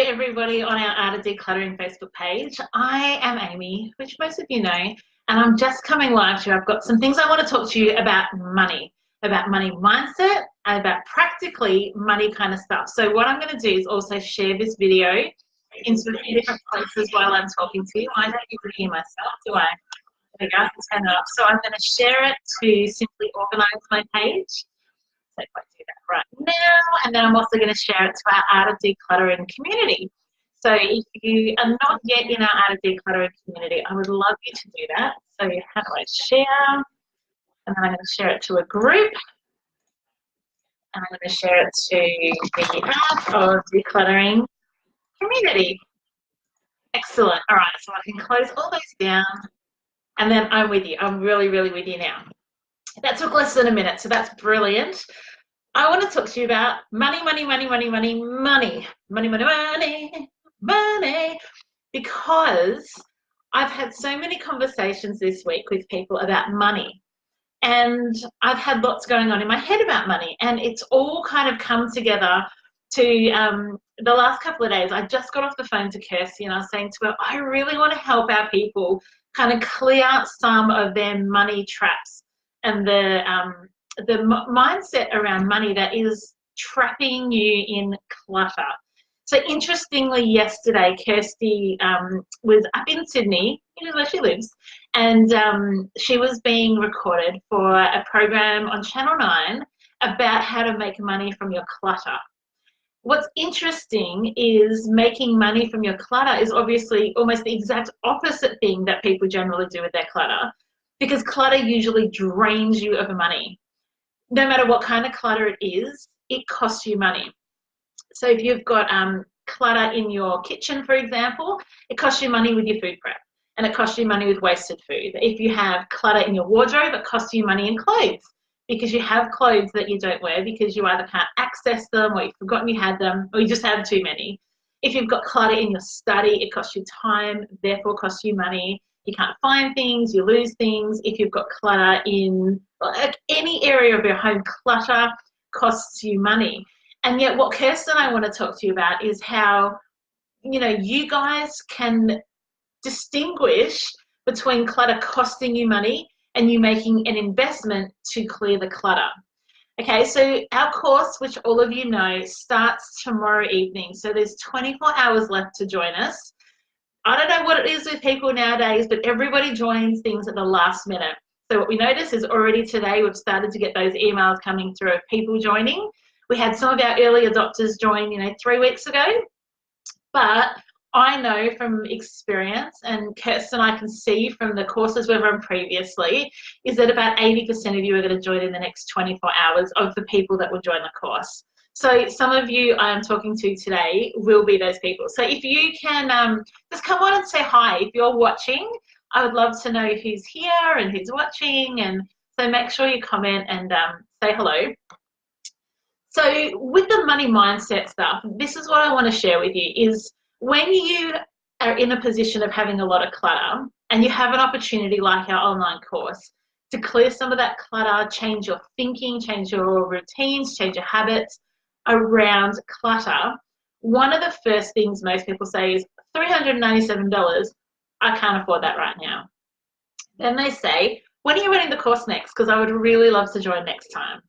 everybody on our Art of Decluttering Facebook page. I am Amy, which most of you know, and I'm just coming live to you. I've got some things I want to talk to you about money mindset, and about practically money kind of stuff. So what I'm going to do is also share this video into a few different places while I'm talking to you. I don't even hear myself, do I? There we go, I can turn it up. So I'm going to share it to simply organize my page. So if I do that right now, and then I'm also going to share it to our Art of Decluttering community. So if you are not yet in our Art of Decluttering community, I would love you to do that. So how do I share? And then I'm going to share it to a group. And I'm going to share it to the Art of Decluttering community. Excellent. All right, so I can close all those down. And then I'm with you. I'm really, really with you now. That took less than a minute, so that's brilliant. I want to talk to you about money, because I've had so many conversations this week with people about money, and I've had lots going on in my head about money, and it's all kind of come together to the last couple of days. I just got off the phone to Kirsty and I was saying to her, I really want to help our people kind of clear out some of their money traps and the mindset around money that is trapping you in clutter. So interestingly, yesterday, Kirsty was up in Sydney, where she lives, and she was being recorded for a program on Channel 9 about how to make money from your clutter. What's interesting is making money from your clutter is obviously almost the exact opposite thing that people generally do with their clutter, because clutter usually drains you of money. No matter what kind of clutter it is, it costs you money. So if you've got clutter in your kitchen, for example, it costs you money with your food prep, and it costs you money with wasted food. If you have clutter in your wardrobe, it costs you money in clothes, because you have clothes that you don't wear because you either can't access them, or you've forgotten you had them, or you just have too many. If you've got clutter in your study, it costs you time, therefore costs you money. You can't find things, you lose things. If you've got clutter in any area of your home, clutter costs you money. And yet what Kirsten and I want to talk to you about is how, you know, you guys can distinguish between clutter costing you money and you making an investment to clear the clutter. Okay, so our course, which all of you know, starts tomorrow evening. So there's 24 hours left to join us. I don't know what it is with people nowadays, but everybody joins things at the last minute. So what we notice is already today we've started to get those emails coming through of people joining. We had some of our early adopters join, 3 weeks ago. But I know from experience, and Kirsten and I can see from the courses we've run previously, is that about 80% of you are going to join in the next 24 hours of the people that will join the course. So some of you I am talking to today will be those people. So if you can just come on and say hi. If you're watching, I would love to know who's here and who's watching. And so make sure you comment and say hello. So with the money mindset stuff, this is what I want to share with you is when you are in a position of having a lot of clutter and you have an opportunity like our online course to clear some of that clutter, change your thinking, change your routines, change your habits around clutter, one of the first things most people say is $397, I can't afford that right now. Then they say, when are you running the course next? Because I would really love to join next time.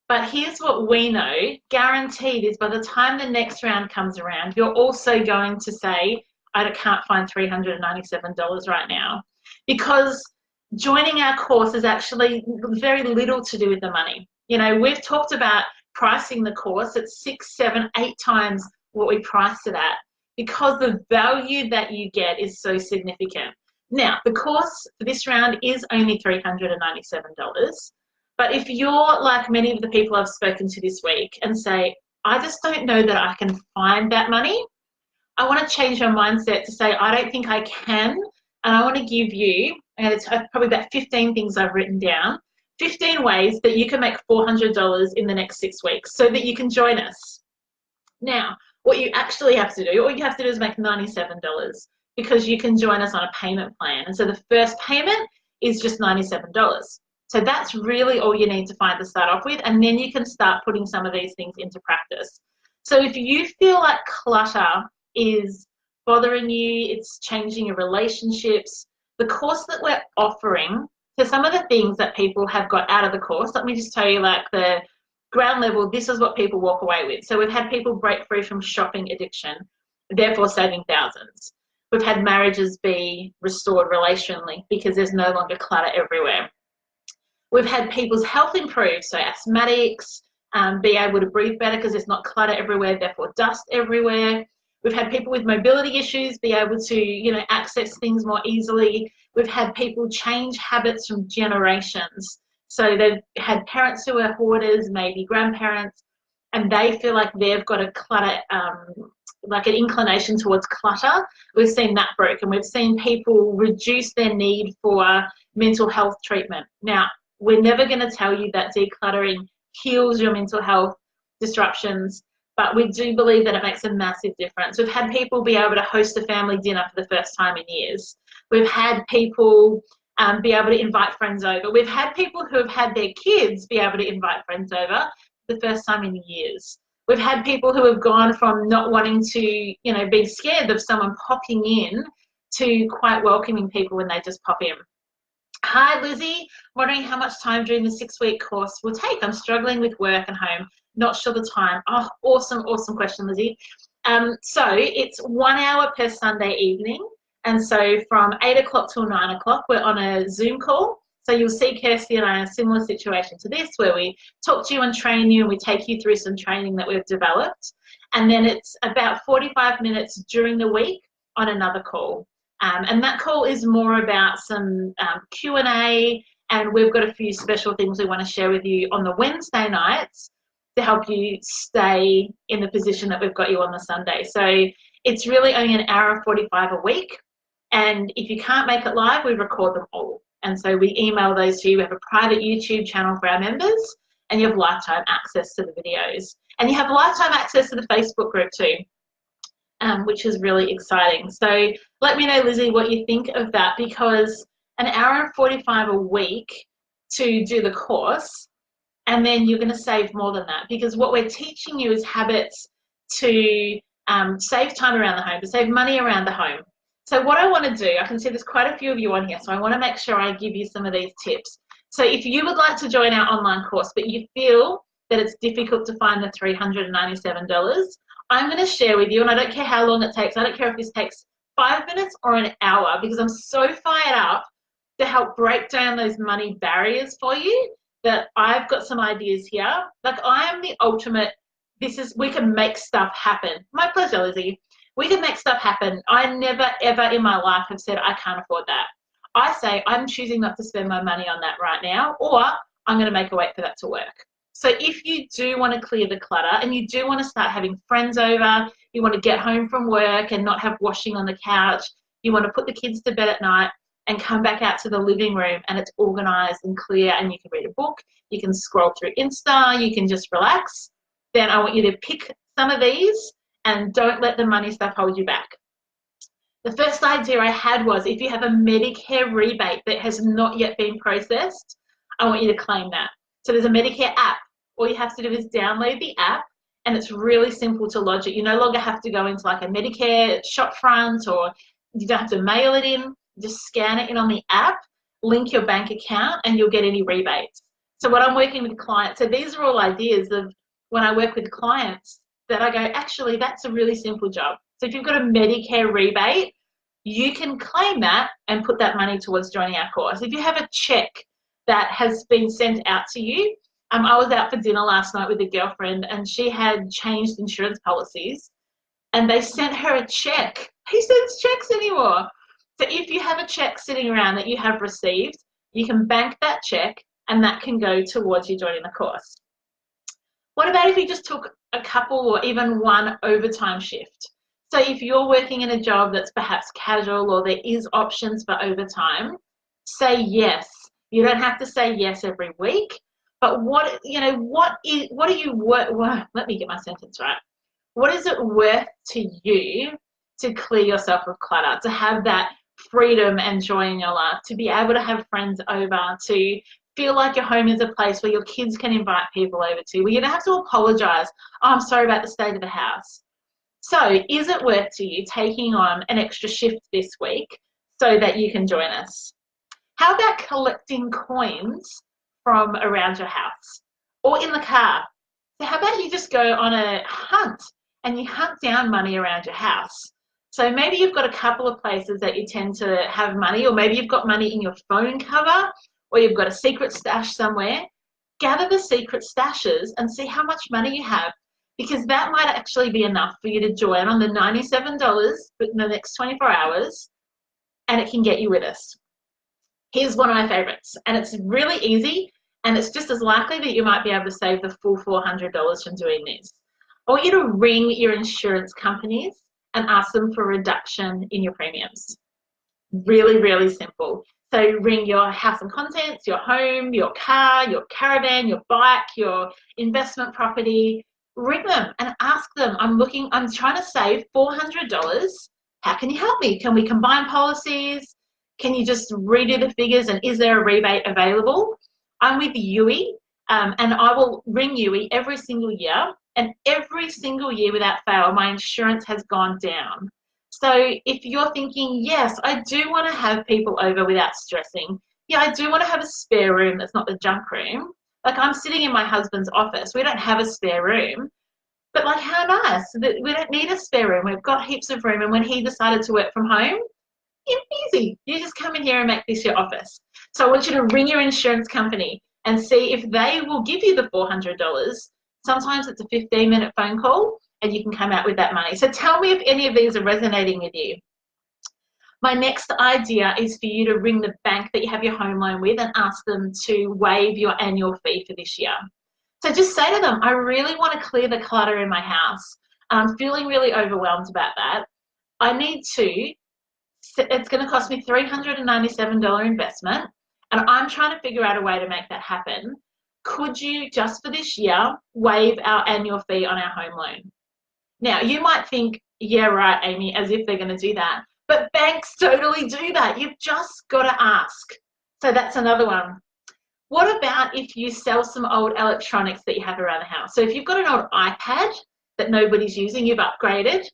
But here's what we know, guaranteed, is by the time the next round comes around, you're also going to say, I can't find $397 right now. Because joining our course is actually very little to do with the money. We've talked about pricing the course at 6, 7, 8 times what we priced it at, because the value that you get is so significant. Now, the course for this round is only $397. But if you're like many of the people I've spoken to this week and say, I just don't know that I can find that money, I want to change your mindset to say, I don't think I can, and I want to give you, and it's probably about 15 things I've written down, 15 ways that you can make $400 in the next 6 weeks so that you can join us. Now, what you actually have to do, all you have to do is make $97 because you can join us on a payment plan. And so the first payment is just $97. So that's really all you need to find to start off with, and then you can start putting some of these things into practice. So if you feel like clutter is bothering you, it's changing your relationships, the course that we're offering, so some of the things that people have got out of the course, let me just tell you, like the ground level, this is what people walk away with. So we've had people break free from shopping addiction, therefore saving thousands. We've had marriages be restored relationally because there's no longer clutter everywhere. We've had people's health improve, so asthmatics be able to breathe better because there's not clutter everywhere, therefore dust everywhere. We've had people with mobility issues be able to, you know, access things more easily. We've had people change habits from generations. So they've had parents who are hoarders, maybe grandparents, and they feel like they've got a clutter, like an inclination towards clutter. We've seen that broken. We've seen people reduce their need for mental health treatment. Now, we're never going to tell you that decluttering heals your mental health disruptions, but we do believe that it makes a massive difference. We've had people be able to host a family dinner for the first time in years. We've had people be able to invite friends over. We've had people who have had their kids be able to invite friends over for the first time in years. We've had people who have gone from not wanting to, you know, being scared of someone popping in to quite welcoming people when they just pop in. Hi, Lizzie. Wondering how much time during the 6-week course will take. I'm struggling with work and home. Not sure the time. Oh, awesome, awesome question, Lizzie. So it's 1 hour per Sunday evening. And so from 8 o'clock till 9 o'clock, we're on a Zoom call. So you'll see Kirsty and I in a similar situation to this, where we talk to you and train you, and we take you through some training that we've developed. And then it's about 45 minutes during the week on another call. And that call is more about some Q&A, and we've got a few special things we want to share with you on the Wednesday nights to help you stay in the position that we've got you on the Sunday. So it's really only an hour and 45 a week. And if you can't make it live, we record them all. And so we email those to you. We have a private YouTube channel for our members, and you have lifetime access to the videos. And you have lifetime access to the Facebook group too, which is really exciting. So let me know, Lizzie, what you think of that, because an hour and 45 a week to do the course, and then you're going to save more than that, because what we're teaching you is habits to save time around the home, to save money around the home. So what I want to do, I can see there's quite a few of you on here, so I want to make sure I give you some of these tips. So if you would like to join our online course, but you feel that it's difficult to find the $397, I'm going to share with you, and I don't care how long it takes. I don't care if this takes 5 minutes or an hour, because I'm so fired up to help break down those money barriers for you that I've got some ideas here. Like, I am the ultimate, we can make stuff happen. My pleasure, Lizzie. We can make stuff happen. I never, ever in my life have said I can't afford that. I say I'm choosing not to spend my money on that right now, or I'm going to make a wait for that to work. So if you do want to clear the clutter, and you do want to start having friends over, you want to get home from work and not have washing on the couch, you want to put the kids to bed at night and come back out to the living room and it's organized and clear, and you can read a book, you can scroll through Insta, you can just relax, then I want you to pick some of these and don't let the money stuff hold you back. The first idea I had was, if you have a Medicare rebate that has not yet been processed, I want you to claim that. So there's a Medicare app. All you have to do is download the app, and it's really simple to lodge it. You no longer have to go into like a Medicare shop front, or you don't have to mail it in. Just scan it in on the app, link your bank account, and you'll get any rebates. So what I'm working with clients, so these are all ideas of when I work with clients that I go, actually, that's a really simple job. So if you've got a Medicare rebate, you can claim that and put that money towards joining our course. If you have a check that has been sent out to you, I was out for dinner last night with a girlfriend, and she had changed insurance policies, and they sent her a check. Who sends checks anymore? So if you have a check sitting around that you have received, you can bank that check, and that can go towards you joining the course. What about if you just took a couple or even one overtime shift? So if you're working in a job that's perhaps casual, or there is options for overtime, say yes. You don't have to say yes every week, but what do you work, well, let me get my sentence right. What is it worth to you to clear yourself of clutter, to have that freedom and joy in your life, to be able to have friends over, to feel like your home is a place where your kids can invite people over to, where you don't have to apologize. Oh, I'm sorry about the state of the house. So is it worth to you taking on an extra shift this week so that you can join us? How about collecting coins from around your house or in the car? So how about you just go on a hunt and you hunt down money around your house? So maybe you've got a couple of places that you tend to have money, or maybe you've got money in your phone cover, or you've got a secret stash somewhere. Gather the secret stashes and see how much money you have, because that might actually be enough for you to join on the $97 in the next 24 hours, and it can get you with us. Here's one of my favorites, and it's really easy, and it's just as likely that you might be able to save the full $400 from doing this. I want you to ring your insurance companies and ask them for a reduction in your premiums. Really, really simple. So ring your house and contents, your home, your car, your caravan, your bike, your investment property. Ring them and ask them, I'm trying to save $400. How can you help me? Can we combine policies? Can you just redo the figures, and is there a rebate available? I'm with Yui, and I will ring Yui every single year, and every single year without fail, my insurance has gone down. So if you're thinking, yes, I do want to have people over without stressing. Yeah, I do want to have a spare room that's not the junk room. Like, I'm sitting in my husband's office. We don't have a spare room. But like, how nice that we don't need a spare room. We've got heaps of room. And when he decided to work from home, easy. You just come in here and make this your office. So I want you to ring your insurance company and see if they will give you the $400. Sometimes it's a 15-minute phone call and you can come out with that money. So tell me if any of these are resonating with you. My next idea is for you to ring the bank that you have your home loan with and ask them to waive your annual fee for this year. So just say to them, I really want to clear the clutter in my house. I'm feeling really overwhelmed about that. I need to. It's going to cost me $397 investment, and I'm trying to figure out a way to make that happen. Could you, just for this year, waive our annual fee on our home loan? Now, you might think, yeah, right, Amy, as if they're going to do that. But banks totally do that. You've just got to ask. So that's another one. What about if you sell some old electronics that you have around the house? So if you've got an old iPad that nobody's using, you've upgraded,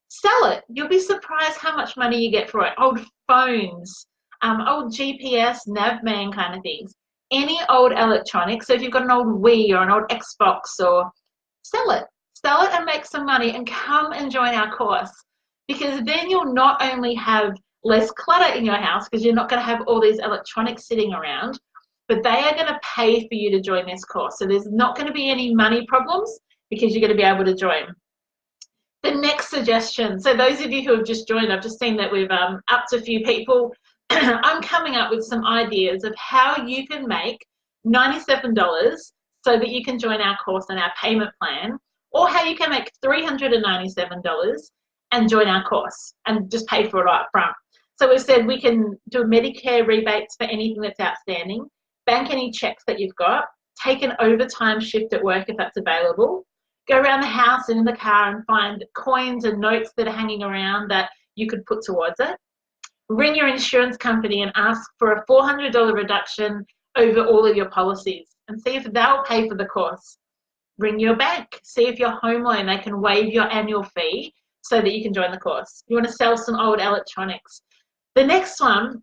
sell it. You'll be surprised how much money you get for it. Old phones, old GPS, Navman kind of things. Any old electronics. So if you've got an old Wii or an old Xbox, or sell it. Sell it and make some money and come and join our course. Because then you'll not only have less clutter in your house, because you're not going to have all these electronics sitting around, but they are going to pay for you to join this course. So there's not going to be any money problems because you're going to be able to join. The next suggestion, so those of you who have just joined, I've just seen that we've upped a few people. I'm coming up with some ideas of how you can make $97 so that you can join our course and our payment plan, or how you can make $397 and join our course and just pay for it right up front. So we've said we can do Medicare rebates for anything that's outstanding, bank any checks that you've got, take an overtime shift at work if that's available, go around the house and in the car and find coins and notes that are hanging around that you could put towards it. Ring your insurance company and ask for a $400 reduction over all of your policies and see if they'll pay for the course. Ring your bank, see if your home loan, they can waive your annual fee so that you can join the course. You want to sell some old electronics. The next one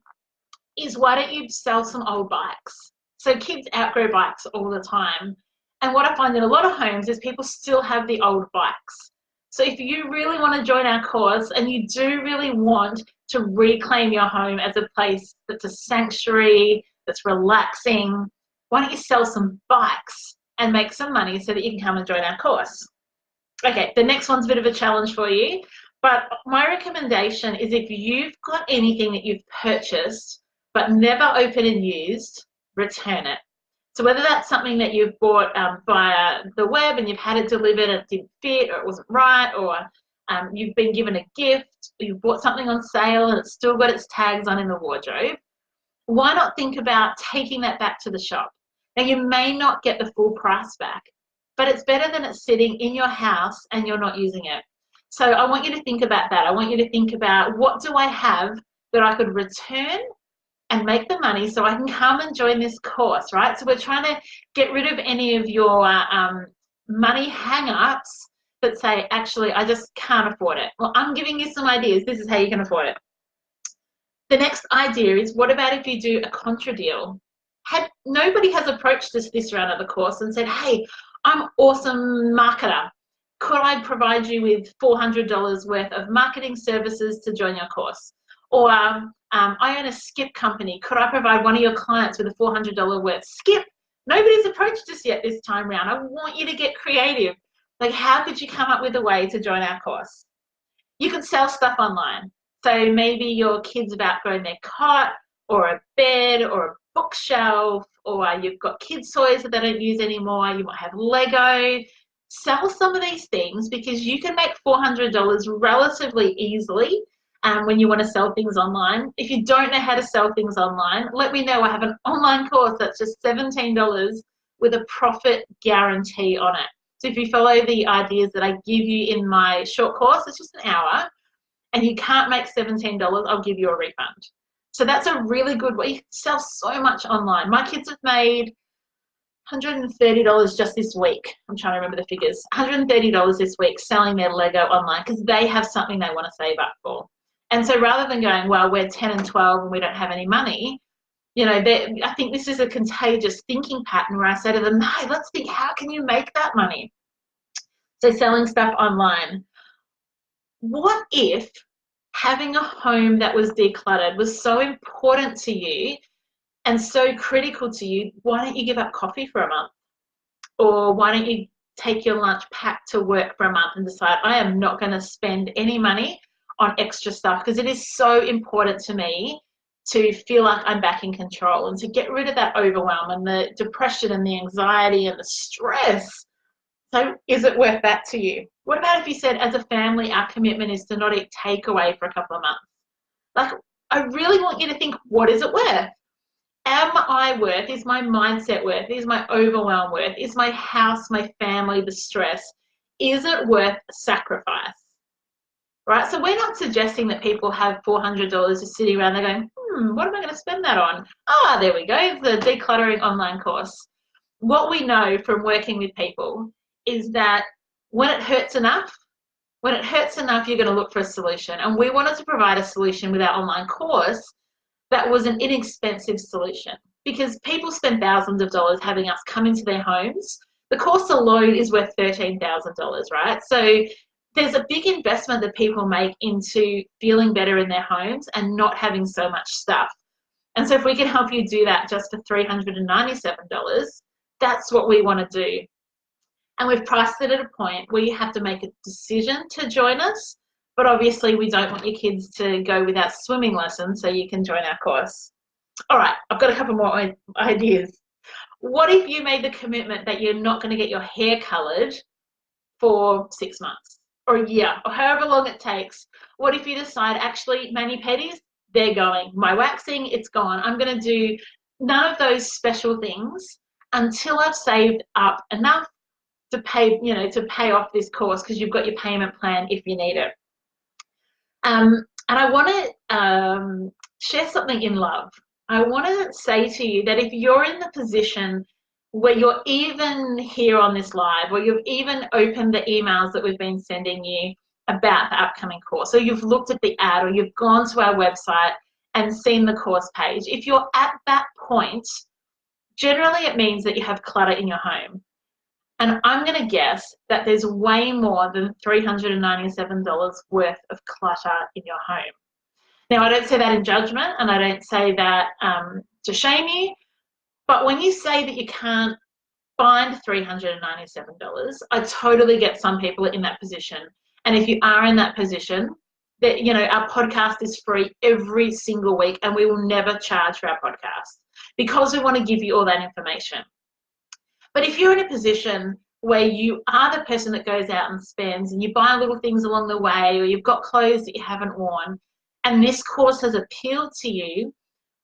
is, why don't you sell some old bikes? So kids outgrow bikes all the time. And what I find in a lot of homes is people still have the old bikes. So if you really want to join our course and you do really want to reclaim your home as a place that's a sanctuary, that's relaxing, why don't you sell some bikes and make some money so that you can come and join our course? Okay, the next one's a bit of a challenge for you, but my recommendation is, if you've got anything that you've purchased but never opened and used, return it. So whether that's something that you've bought via the web and you've had it delivered and it didn't fit or it wasn't right, or you've been given a gift, or you've bought something on sale and it's still got its tags on in the wardrobe, why not think about taking that back to the shop? Now, you may not get the full price back, but it's better than it sitting in your house and you're not using it. So I want you to think about that. I want you to think about, what do I have that I could return and make the money so I can come and join this course, right? So we're trying to get rid of any of your money hang-ups that say, actually, I just can't afford it. Well, I'm giving you some ideas. This is how you can afford it. The next idea is, what about if you do a contra deal? Nobody has approached us this round of the course and said, hey, I'm awesome marketer. Could I provide you with $400 worth of marketing services to join your course? Or I own a skip company. Could I provide one of your clients with a $400 worth skip? Nobody's approached us yet this time round. I want you to get creative. Like, how could you come up with a way to join our course? You could sell stuff online. So maybe your kid's about growing their cot or a bed or a bookshelf, or you've got kids' toys that they don't use anymore. You might have Lego. Sell some of these things, because you can make $400 relatively easily when you want to sell things online. If you don't know how to sell things online, let me know. I have an online course that's just $17 with a profit guarantee on it. So if you follow the ideas that I give you in my short course, it's just an hour, and you can't make $17, I'll give you a refund. So that's a really good way. You can sell so much online. My kids have made $130 just this week. I'm trying to remember the figures. $130 this week selling their Lego online, because they have something they want to save up for. And so rather than going, well, we're 10 and 12 and we don't have any money, I think this is a contagious thinking pattern where I say to them, no, let's think, how can you make that money? So selling stuff online. What if having a home that was decluttered was so important to you and so critical to you? Why don't you give up coffee for a month? Or why don't you take your lunch packed to work for a month and decide, I am not going to spend any money on extra stuff, because it is so important to me to feel like I'm back in control and to get rid of that overwhelm and the depression and the anxiety and the stress. So is it worth that to you? What about if you said, as a family, our commitment is to not eat takeaway for a couple of months? Like, I really want you to think, what is it worth? Am I worth? Is my mindset worth? Is my overwhelm worth? Is my house, my family, the stress? Is it worth sacrifice? Right? So we're not suggesting that people have $400 just sitting around there going, what am I going to spend that on? Ah, there we go, the decluttering online course. What we know from working with people is that when it hurts enough, you're going to look for a solution. And we wanted to provide a solution with our online course that was an inexpensive solution, because people spend thousands of dollars having us come into their homes. The course alone is worth $13,000, right? So there's a big investment that people make into feeling better in their homes and not having so much stuff. And so if we can help you do that just for $397, that's what we want to do. And we've priced it at a point where you have to make a decision to join us, but obviously we don't want your kids to go without swimming lessons, so you can join our course. All right, I've got a couple more ideas. What if you made the commitment that you're not going to get your hair coloured for 6 months or a year or however long it takes? What if you decide, actually, mani-pedis, they're going. My waxing, it's gone. I'm going to do none of those special things until I've saved up enough to pay off this course, because you've got your payment plan if you need it. And I want to share something in love. I want to say to you that if you're in the position where you're even here on this live, or you've even opened the emails that we've been sending you about the upcoming course, or you've looked at the ad, or you've gone to our website and seen the course page, if you're at that point, generally it means that you have clutter in your home. And I'm going to guess that there's way more than $397 worth of clutter in your home. Now, I don't say that in judgment, and I don't say that to shame you, but when you say that you can't find $397, I totally get some people in that position. And if you are in that position, that, our podcast is free every single week, and we will never charge for our podcast, because we want to give you all that information. But if you're in a position where you are the person that goes out and spends, and you buy little things along the way, or you've got clothes that you haven't worn, and this course has appealed to you,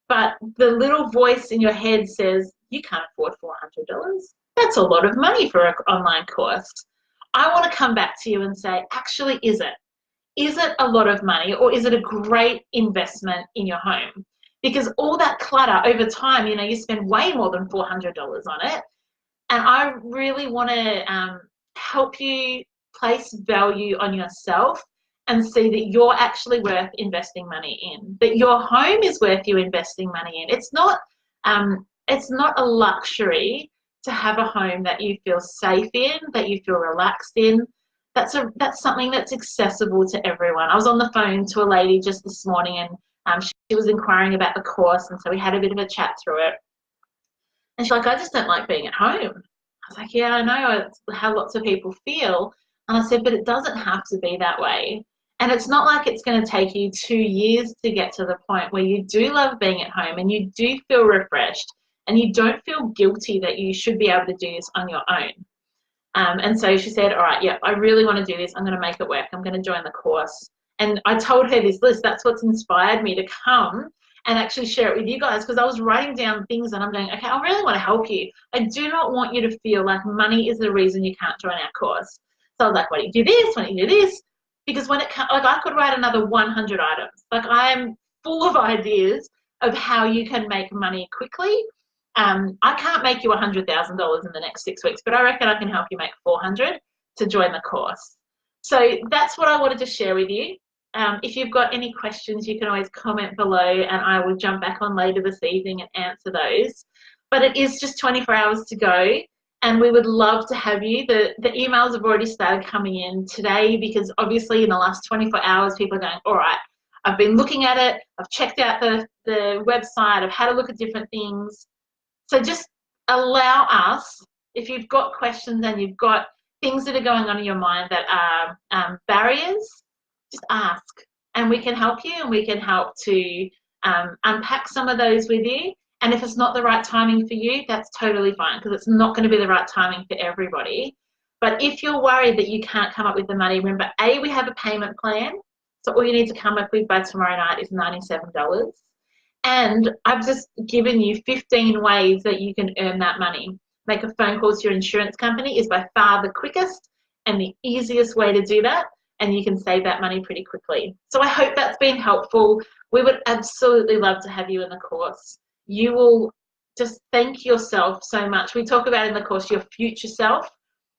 but the little voice in your head says, you can't afford $400. That's a lot of money for an online course. I want to come back to you and say, actually, is it? Is it a lot of money, or is it a great investment in your home? Because all that clutter over time, you spend way more than $400 on it. And I really want to help you place value on yourself and see that you're actually worth investing money in, that your home is worth you investing money in. It's not a luxury to have a home that you feel safe in, that you feel relaxed in. That's something that's accessible to everyone. I was on the phone to a lady just this morning, and she was inquiring about the course, and so we had a bit of a chat through it. And she's like, I just don't like being at home. I was like, yeah, I know, it's how lots of people feel. And I said, but it doesn't have to be that way. And it's not like it's going to take you 2 years to get to the point where you do love being at home and you do feel refreshed and you don't feel guilty that you should be able to do this on your own. And so she said, all right, yeah, I really want to do this. I'm going to make it work. I'm going to join the course. And I told her this list. That's what's inspired me to come and actually share it with you guys, because I was writing down things and I'm going, okay, I really want to help you. I do not want you to feel like money is the reason you can't join our course. So I was like, why don't you do this? Why don't you do this? Because when it comes, like, I could write another 100 items. Like, I am full of ideas of how you can make money quickly. I can't make you $100,000 in the next 6 weeks, but I reckon I can help you make 400 to join the course. So that's what I wanted to share with you. If you've got any questions, you can always comment below and I will jump back on later this evening and answer those. But it is just 24 hours to go and we would love to have you. The emails have already started coming in today, because obviously in the last 24 hours, people are going, all right, I've been looking at it, I've checked out the website, I've had a look at different things. So just allow us, if you've got questions and you've got things that are going on in your mind that are barriers, just ask and we can help you, and we can help to unpack some of those with you. And if it's not the right timing for you, that's totally fine, because it's not going to be the right timing for everybody. But if you're worried that you can't come up with the money, remember, we have a payment plan. So all you need to come up with by tomorrow night is $97. And I've just given you 15 ways that you can earn that money. Make a phone call to your insurance company is by far the quickest and the easiest way to do that, and you can save that money pretty quickly. So I hope that's been helpful. We would absolutely love to have you in the course. You will just thank yourself so much. We talk about in the course your future self.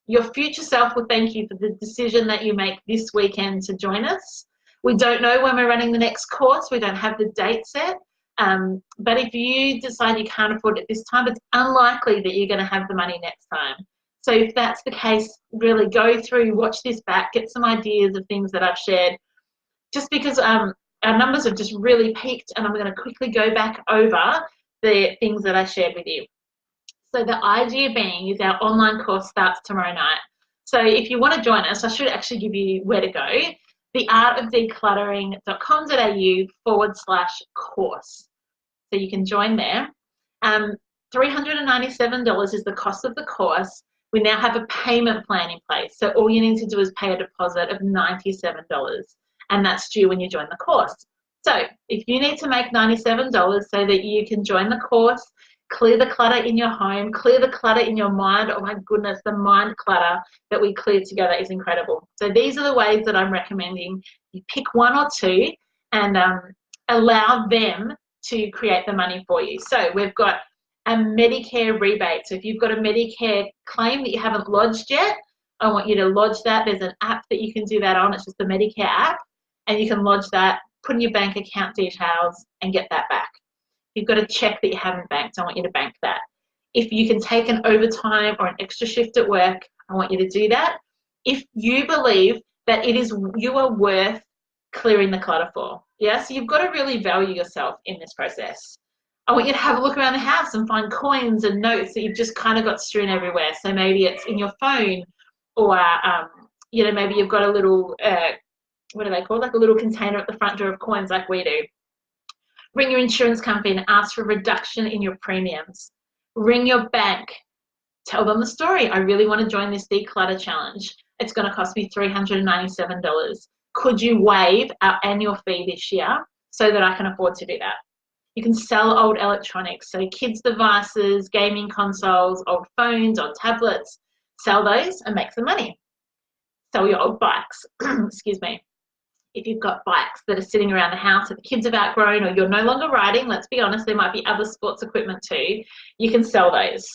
Your future self will thank you for the decision that you make this weekend to join us. We don't know when we're running the next course. We don't have the date set. But if you decide you can't afford it this time, it's unlikely that you're going to have the money next time. So if that's the case, really go through, watch this back, get some ideas of things that I've shared. Just because our numbers have just really peaked, and I'm going to quickly go back over the things that I shared with you. So the idea being is our online course starts tomorrow night. So if you want to join us, I should actually give you where to go. theartofdecluttering.com.au/course. So you can join there. $397 is the cost of the course. We now have a payment plan in place. So all you need to do is pay a deposit of $97, and that's due when you join the course. So if you need to make $97 so that you can join the course, clear the clutter in your home, clear the clutter in your mind. Oh my goodness, the mind clutter that we clear together is incredible. So these are the ways that I'm recommending you pick one or two and allow them to create the money for you. So we've got a Medicare rebate. So if you've got a Medicare claim that you haven't lodged yet, I want you to lodge that. There's an app that you can do that on. It's just the Medicare app, and you can lodge that, put in your bank account details, and get that back. If you've got a check that you haven't banked, I want you to bank that. If you can take an overtime or an extra shift at work, I want you to do that. If you believe that you are worth clearing the clutter for, yeah, so you've got to really value yourself in this process. I want you to have a look around the house and find coins and notes that you've just kind of got strewn everywhere. So maybe it's in your phone, or you know, maybe you've got a little what are they called, like a little container at the front door of coins, like we do. Ring your insurance company and ask for a reduction in your premiums. Ring your bank, tell them the story. I really want to join this declutter challenge. It's going to cost me $397. Could you waive our annual fee this year so that I can afford to do that? You can sell old electronics, so kids' devices, gaming consoles, old phones, old tablets. Sell those and make some money. Sell your old bikes, excuse me. If you've got bikes that are sitting around the house that the kids have outgrown, or you're no longer riding, let's be honest, there might be other sports equipment too, you can sell those.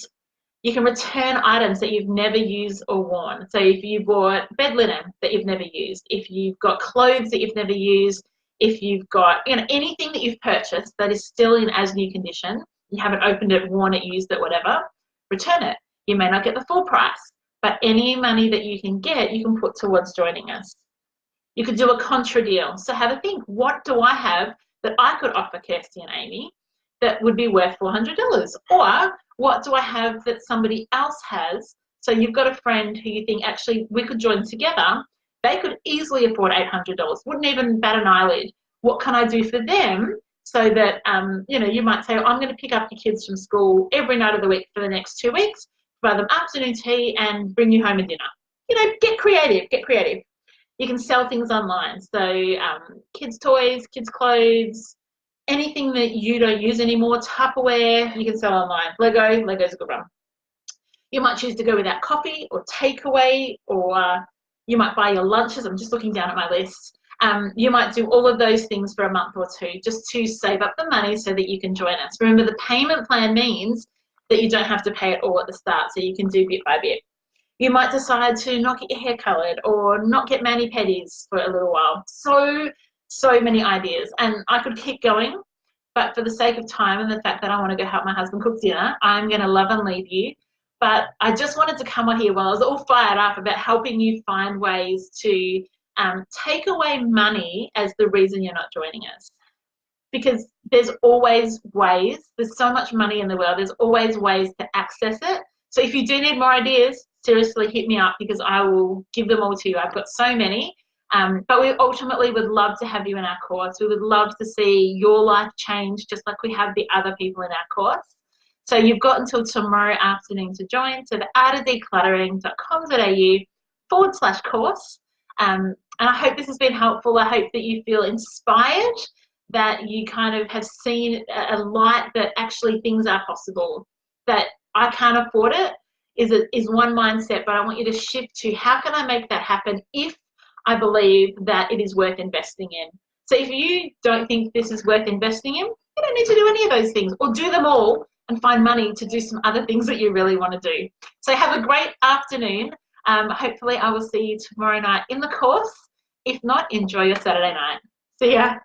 You can return items that you've never used or worn. So if you bought bed linen that you've never used, if you've got clothes that you've never used, if you've got, you know, anything that you've purchased that is still in as new condition, you haven't opened it, worn it, used it, whatever, return it. You may not get the full price, but any money that you can get, you can put towards joining us. You could do a contra deal. So have a think, what do I have that I could offer Kirsty and Amy that would be worth $400? Or what do I have that somebody else has? So you've got a friend who you think actually we could join together. They could easily afford $800, wouldn't even bat an eyelid. What can I do for them so that, you know, you might say, oh, I'm going to pick up your kids from school every night of the week for the next 2 weeks, provide them afternoon tea and bring you home a dinner. You know, get creative, get creative. You can sell things online. So kids' toys, kids' clothes, anything that you don't use anymore, Tupperware, you can sell online. Lego's a good one. You might choose to go without coffee or takeaway, or you might buy your lunches. I'm just looking down at my list. You might do all of those things for a month or two just to save up the money so that you can join us. Remember, the payment plan means that you don't have to pay it all at the start, so you can do bit by bit. You might decide to not get your hair coloured or not get mani-pedis for a little while. So many ideas. And I could keep going, but for the sake of time and the fact that I want to go help my husband cook dinner, I'm going to love and leave you. But I just wanted to come on here while I was all fired up about helping you find ways to take away money as the reason you're not joining us. Because there's always ways, there's so much money in the world, there's always ways to access it. So if you do need more ideas, seriously hit me up because I will give them all to you. I've got so many. But we ultimately would love to have you in our course. We would love to see your life change just like we have the other people in our course. So you've got until tomorrow afternoon to join. So the artofdecluttering.com.au/course. And I hope this has been helpful. I hope that you feel inspired, that you kind of have seen a light that actually things are possible, that I can't afford it is one mindset, but I want you to shift to how can I make that happen if I believe that it is worth investing in. So if you don't think this is worth investing in, you don't need to do any of those things, or do them all and find money to do some other things that you really want to do. So have a great afternoon. Hopefully I will see you tomorrow night in the course. If not, enjoy your Saturday night. See ya.